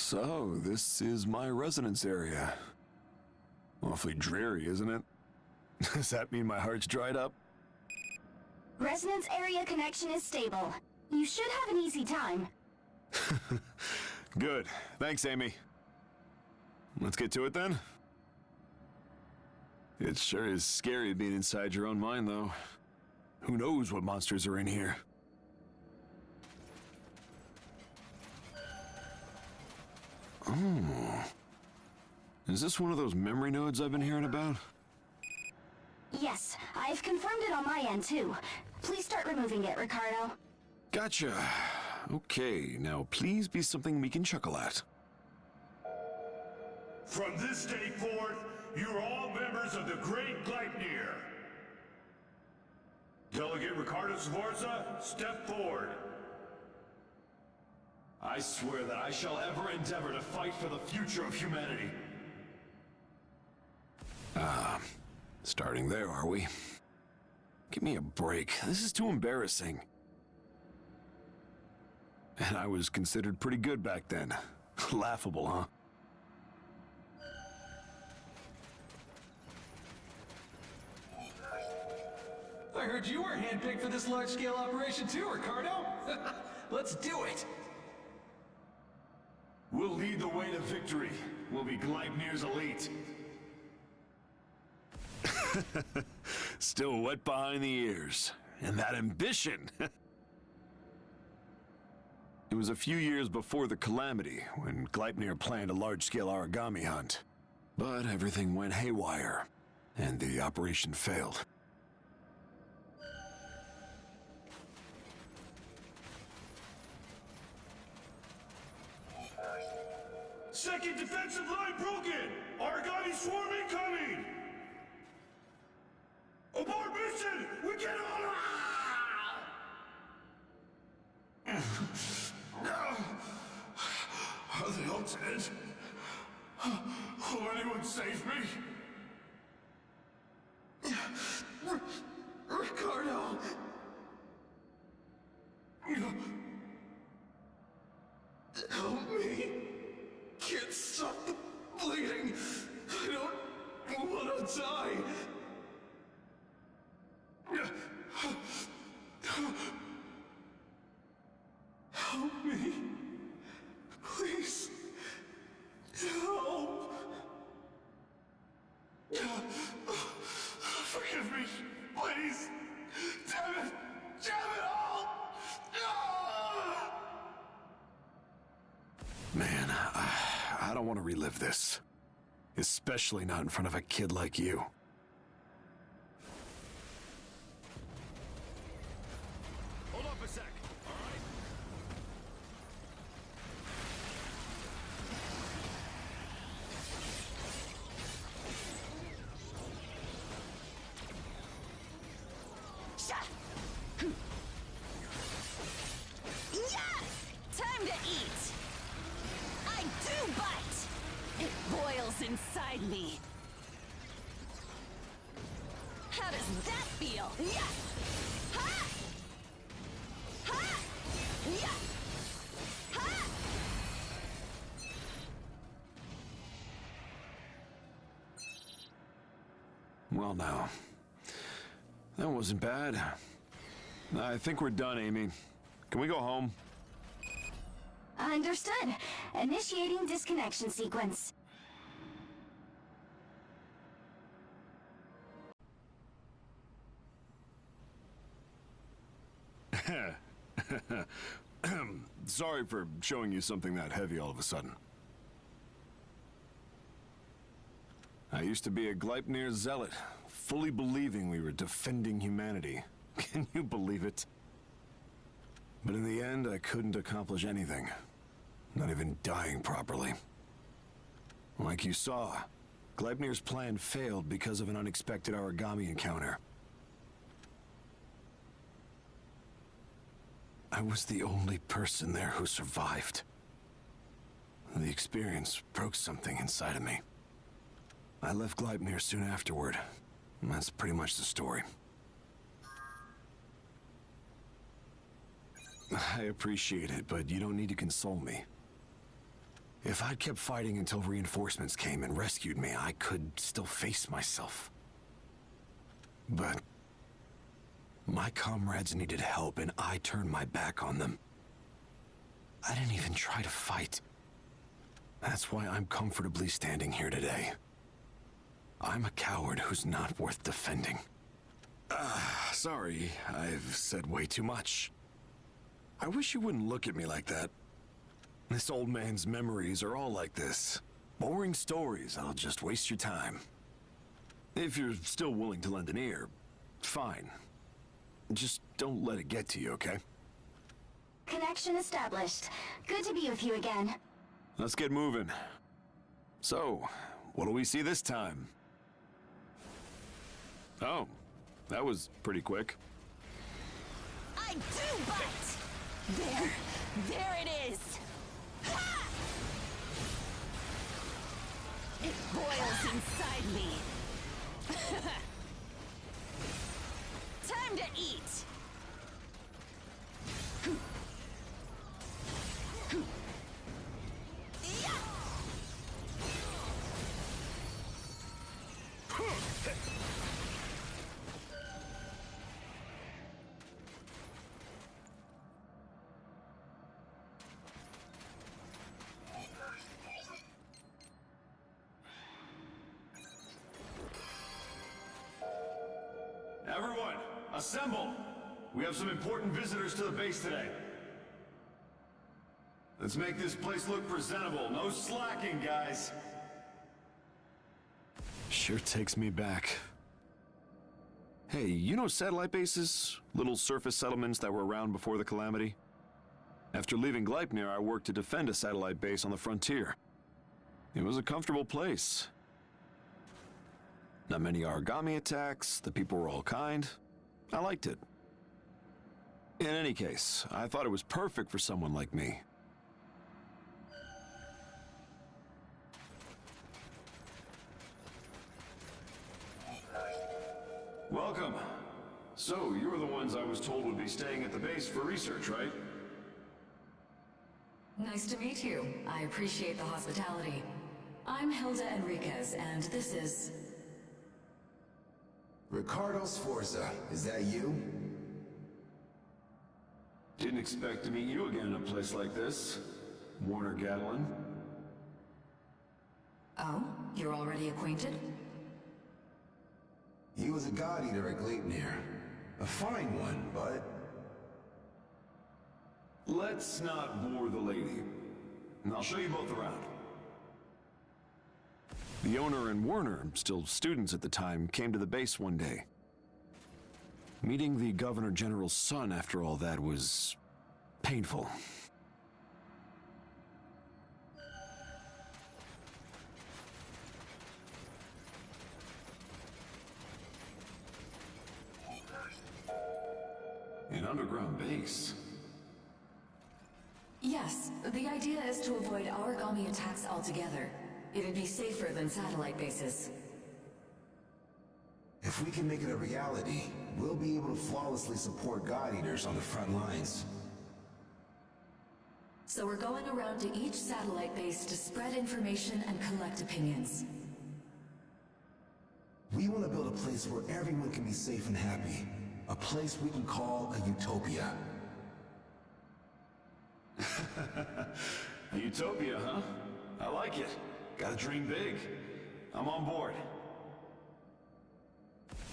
So, this is my residence area. Awfully dreary, isn't it? Does that mean my heart's dried up? Residence area connection is stable. You should have an easy time. Good. Thanks, Amy. Let's get to it then. It sure is scary being inside your own mind, though. Who knows what monsters are in here? Oh. Is this one of those memory nodes I've been hearing about? Yes, I've confirmed it on my end, too. Please start removing it, Ricardo. Gotcha. Okay, now please be something we can chuckle at. From this day forth, you are all members of the Great Gleipnir. Delegate Ricardo Sforza, step forward. I swear that I shall ever endeavor to fight for the future of humanity. Starting there, are we? Give me a break. This is too embarrassing. And I was considered pretty good back then. Laughable, huh? I heard you were handpicked for this large-scale operation too, Ricardo. Let's do it. We'll lead the way to victory. We'll be Gleipnir's elite. Still wet behind the ears. And that ambition! It was a few years before the calamity, when Gleipnir planned a large-scale origami hunt. But everything went haywire, and the operation failed. Second defensive line broken! Origami swarm incoming! Abort mission! We get on! Are they all dead? Will anyone save me? Ricardo! Help me! Can't stop the bleeding! I don't want to die! Help me! Please! Help! Forgive me, please! Damn it! Damn it all! Man, I don't want to relive this. Especially not in front of a kid like you. Hold up a sec, alright? Yeah! Time to eat! I do bite! It boils inside me. How does that feel? Yeah! Ha! Ha! Yeah! Ha! Well now, that wasn't bad. I think we're done, Amy. Can we go home? Understood. Initiating disconnection sequence. Sorry for showing you something that heavy all of a sudden. I used to be a Gleipnir zealot, fully believing we were defending humanity. Can you believe it? But in the end, I couldn't accomplish anything. Not even dying properly. Like you saw, Gleipnir's plan failed because of an unexpected origami encounter. I was the only person there who survived. The experience broke something inside of me. I left Gleipnir soon afterward. That's pretty much the story. I appreciate it, but you don't need to console me. If I'd kept fighting until reinforcements came and rescued me, I could still face myself. But my comrades needed help, and I turned my back on them. I didn't even try to fight. That's why I'm comfortably standing here today. I'm a coward who's not worth defending. Sorry, I've said way too much. I wish you wouldn't look at me like that. This old man's memories are all like this. Boring stories, I'll just waste your time. If you're still willing to lend an ear, fine. Just don't let it get to you, okay? Connection established. Good to be with you again. Let's get moving. So, what do we see this time? Oh, that was pretty quick. I do bite! There it is! Ha! It boils inside me. Time to eat! Yeah! Everyone, assemble! We have some important visitors to the base today. Let's make this place look presentable. No slacking, guys. Sure takes me back. Hey, you know satellite bases? Little surface settlements that were around before the calamity? After leaving Gleipnir, I worked to defend a satellite base on the frontier. It was a comfortable place. Not many origami attacks, the people were all kind. I liked it. In any case, I thought it was perfect for someone like me. Welcome. So, you were the ones I was told would be staying at the base for research, right? Nice to meet you. I appreciate the hospitality. I'm Hilda Enriquez, and this is... Ricardo Sforza, is that you? Didn't expect to meet you again in a place like this. Warner Gatlin. Oh, you're already acquainted? He was a god eater at Gleipnir. A fine one, but... Let's not bore the lady. And I'll show you both around. The owner and Werner, still students at the time, came to the base one day. Meeting the Governor General's son after all that was... painful. An underground base. Yes, the idea is to avoid origami attacks altogether. It'd be safer than satellite bases. If we can make it a reality, we'll be able to flawlessly support god eaters on the front lines. So we're going around to each satellite base to spread information and collect opinions. We want to build a place where everyone can be safe and happy. A place we can call a utopia. A utopia, huh? I like it. Gotta dream big. I'm on board.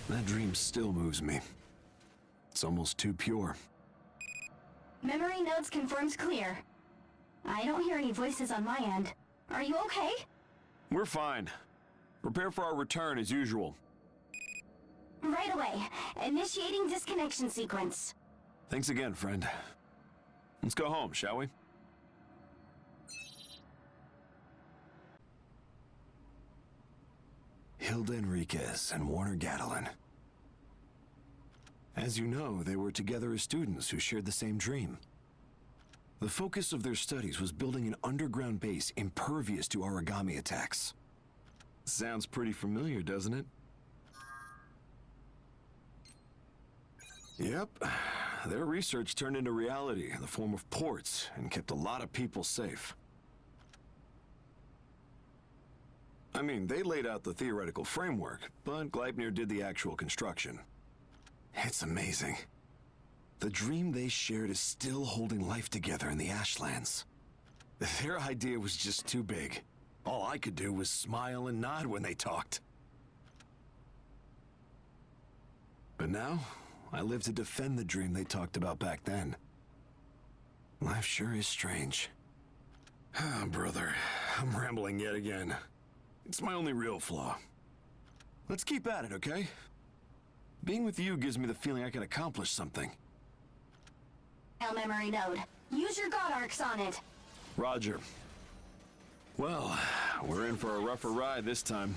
That dream still moves me. It's almost too pure. Memory nodes confirmed clear. I don't hear any voices on my end. Are you okay? We're fine. Prepare for our return as usual. Right away. Initiating disconnection sequence. Thanks again, friend. Let's go home, shall we? Hilda Enriquez and Warner Gatlin. As you know, they were together as students who shared the same dream. The focus of their studies was building an underground base impervious to origami attacks. Sounds pretty familiar, doesn't it? Yep. Their research turned into reality in the form of ports and kept a lot of people safe. I mean, they laid out the theoretical framework, but Gleipnir did the actual construction. It's amazing. The dream they shared is still holding life together in the Ashlands. Their idea was just too big. All I could do was smile and nod when they talked. But now, I live to defend the dream they talked about back then. Life sure is strange. Ah, brother, I'm rambling yet again. It's my only real flaw. Let's keep at it, okay? Being with you gives me the feeling I can accomplish something. Memory node. Use your god arcs on it. Roger. Well, we're in for a rougher ride this time.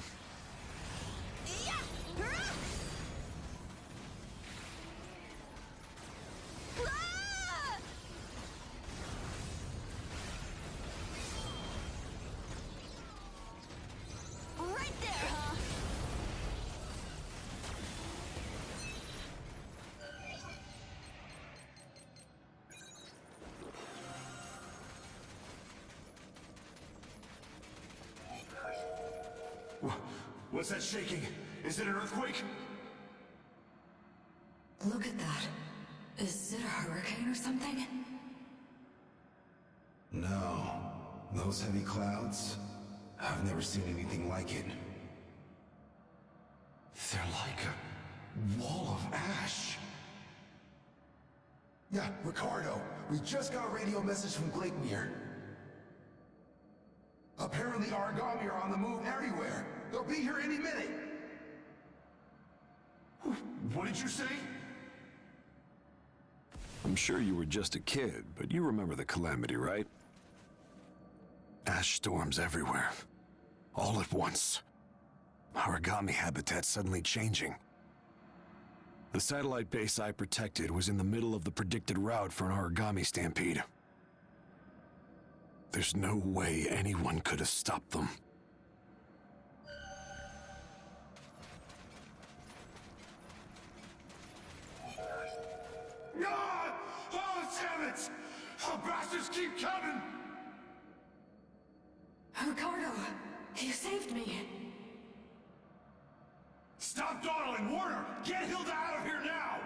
Yeah! Hurrah! Ah! Right there, huh? What's that shaking? Is it an earthquake? Look at that. Is it a hurricane or something? No. Those heavy clouds? I've never seen anything like it. They're like a wall of ash. Yeah, Ricardo, we just got a radio message from Gleipnir. Apparently Aragami are on the move everywhere. They'll be here any minute. What did you say? I'm sure you were just a kid, but you remember the calamity, right? Ash storms everywhere. All at once. Origami habitat suddenly changing. The satellite base I protected was in the middle of the predicted route for an origami stampede. There's no way anyone could have stopped them. Ah! Oh, damn it! The bastards keep coming! Ricardo, you saved me. Stop dawdling, Warner! Get Hilda out of here now!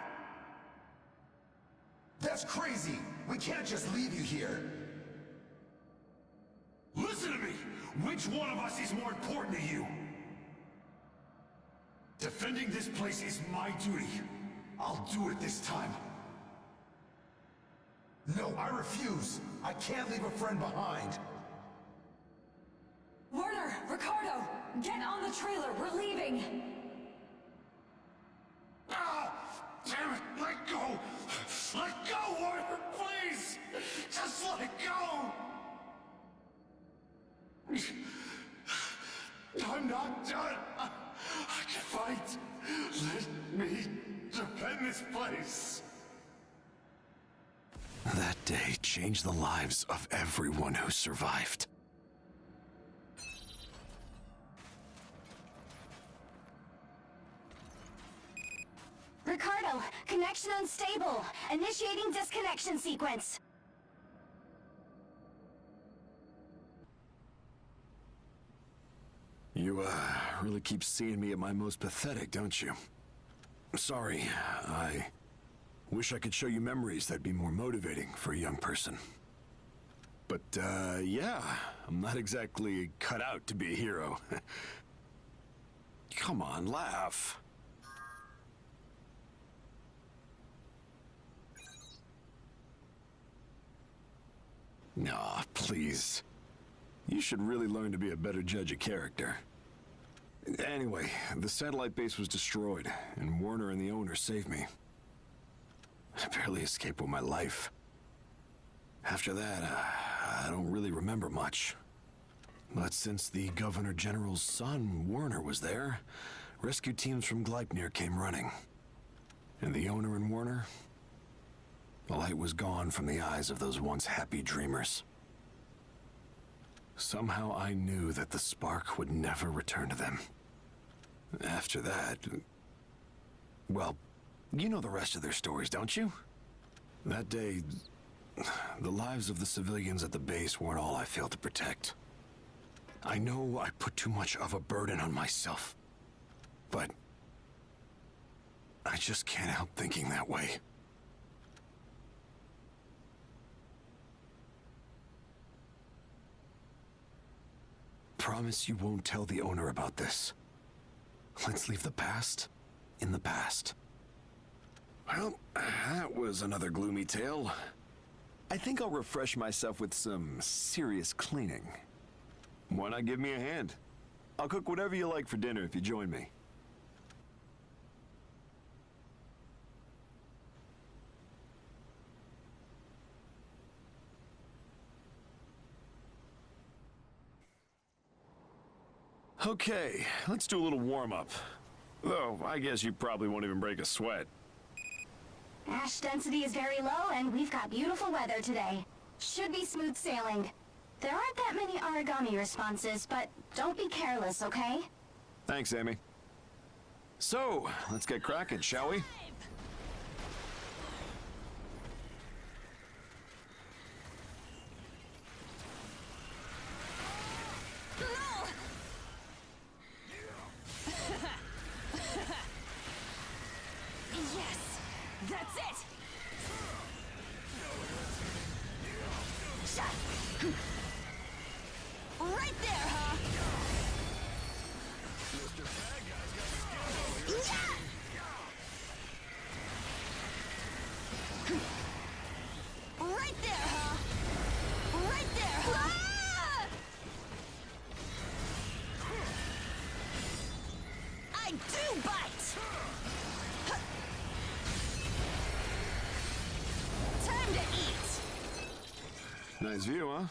That's crazy. We can't just leave you here. Listen to me! Which one of us is more important to you? Defending this place is my duty. I'll do it this time. No, I refuse. I can't leave a friend behind. Warner, Ricardo, get on the trailer. We're leaving. Ah! Damn it! Let go! Let go, Warner! Please! Just let go! I'm not done! I can fight! Let me defend this place! That day changed the lives of everyone who survived. Ricardo, connection unstable. Initiating disconnection sequence. You, really keep seeing me at my most pathetic, don't you? Sorry, I wish I could show you memories that'd be more motivating for a young person. But, yeah, I'm not exactly cut out to be a hero. Come on, laugh. Aw, please. You should really learn to be a better judge of character. Anyway, the satellite base was destroyed, and Warner and the owner saved me. I barely escaped with my life. After that, I don't really remember much. But since the Governor General's son, Warner, was there, rescue teams from Gleipnir came running. And the owner and Warner? The light was gone from the eyes of those once happy dreamers. Somehow I knew that the spark would never return to them. After that... well, you know the rest of their stories, don't you? That day, the lives of the civilians at the base weren't all I failed to protect. I know I put too much of a burden on myself, but I just can't help thinking that way. Promise you won't tell the owner about this. Let's leave the past in the past. Well, that was another gloomy tale. I think I'll refresh myself with some serious cleaning. Why not give me a hand? I'll cook whatever you like for dinner if you join me. Okay, let's do a little warm-up. Though, I guess you probably won't even break a sweat. Ash density is very low, and we've got beautiful weather today. Should be smooth sailing. There aren't that many origami responses, but don't be careless, okay? Thanks, Amy. So, let's get cracking, shall we? Yes! That's it! Shot! Right there, huh? Yeah! Right there, huh? Right there, huh? Ah! I do bite! Time to eat! Nice view, huh?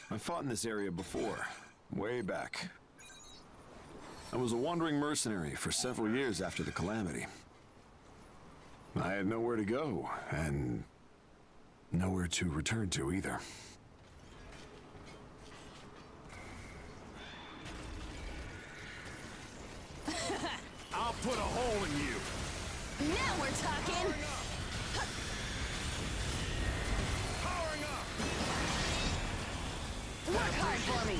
I fought in this area before, way back. I was a wandering mercenary for several years after the calamity. I had nowhere to go, and nowhere to return to either. I'll put a hole in you. Now we're talking! Powering up. Work hard for me!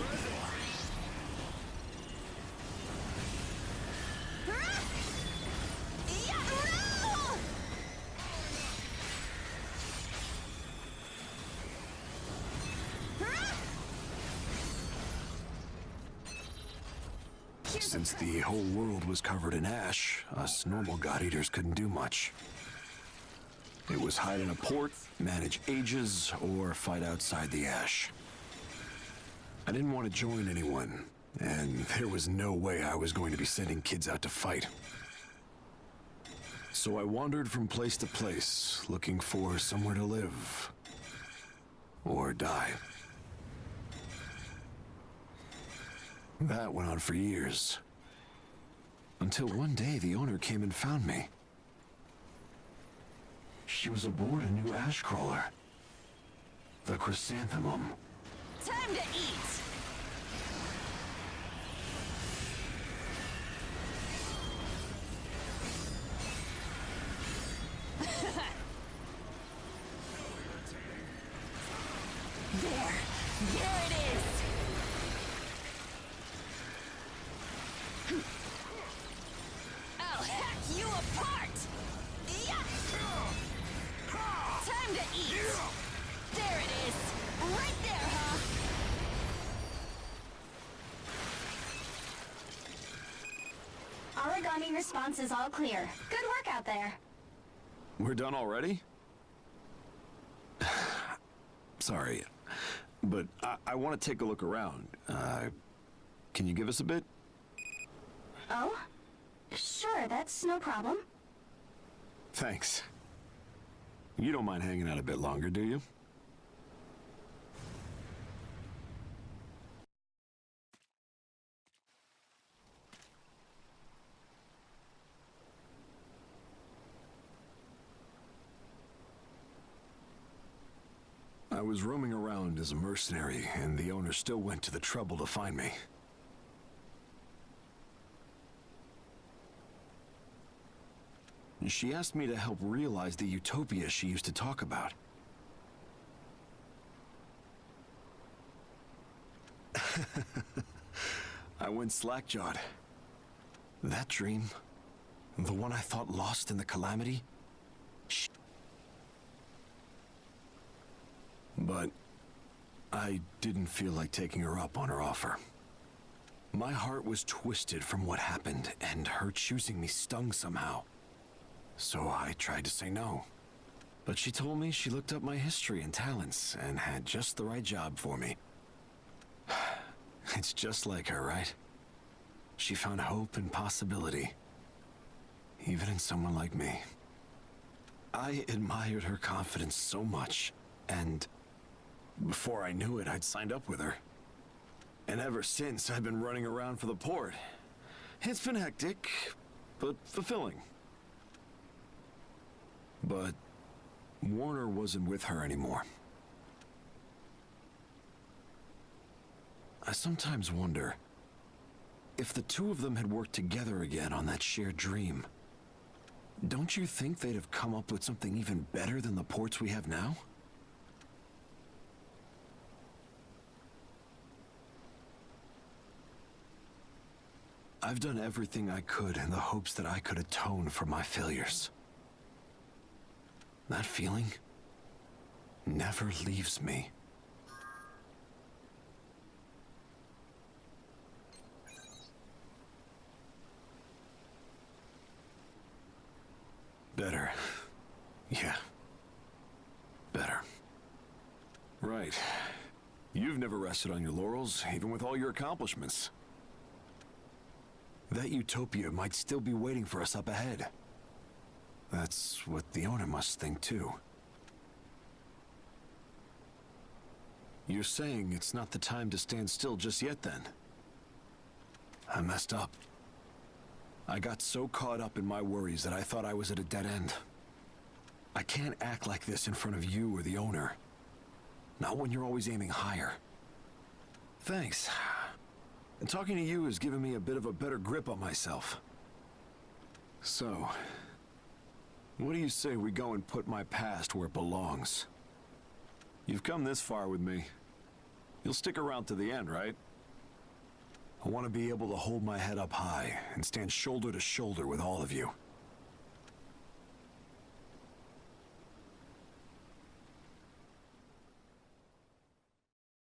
Since the whole world was covered in ash, us normal God-Eaters couldn't do much. It was hide in a port, manage ages, or fight outside the ash. I didn't want to join anyone, and there was no way I was going to be sending kids out to fight. So I wandered from place to place, looking for somewhere to live. Or die. That went on for years. Until one day the owner came and found me. She was aboard a new ash crawler. The Chrysanthemum. Time to eat! There it is! I'll hack you apart! Yeah! Time to eat! There it is! Right there, huh? Origami response is all clear. Good work out there. We're done already? Sorry, but I want to take a look around. Can you give us a bit? Oh? Sure, that's no problem. Thanks. You don't mind hanging out a bit longer, do you? I was roaming around as a mercenary, and the owner still went to the trouble to find me. She asked me to help realize the utopia she used to talk about. I went slack-jawed. That dream, the one I thought lost in the calamity, but I didn't feel like taking her up on her offer. My heart was twisted from what happened, and her choosing me stung somehow. So I tried to say no. But she told me she looked up my history and talents and had just the right job for me. It's just like her, right? She found hope and possibility, even in someone like me. I admired her confidence so much, and before I knew it, I'd signed up with her. And ever since, I've been running around for the port. It's been hectic, but fulfilling. But Warner wasn't with her anymore. I sometimes wonder if the two of them had worked together again on that shared dream. Don't you think they'd have come up with something even better than the ports we have now? I've done everything I could in the hopes that I could atone for my failures. That feeling never leaves me. Better. Yeah. Better. Right. You've never rested on your laurels, even with all your accomplishments. That utopia might still be waiting for us up ahead. That's what the owner must think, too. You're saying it's not the time to stand still just yet, then? I messed up. I got so caught up in my worries that I thought I was at a dead end. I can't act like this in front of you or the owner. Not when you're always aiming higher. Thanks. And talking to you has given me a bit of a better grip on myself. So, what do you say we go and put my past where it belongs? You've come this far with me. You'll stick around to the end, right? I want to be able to hold my head up high and stand shoulder to shoulder with all of you.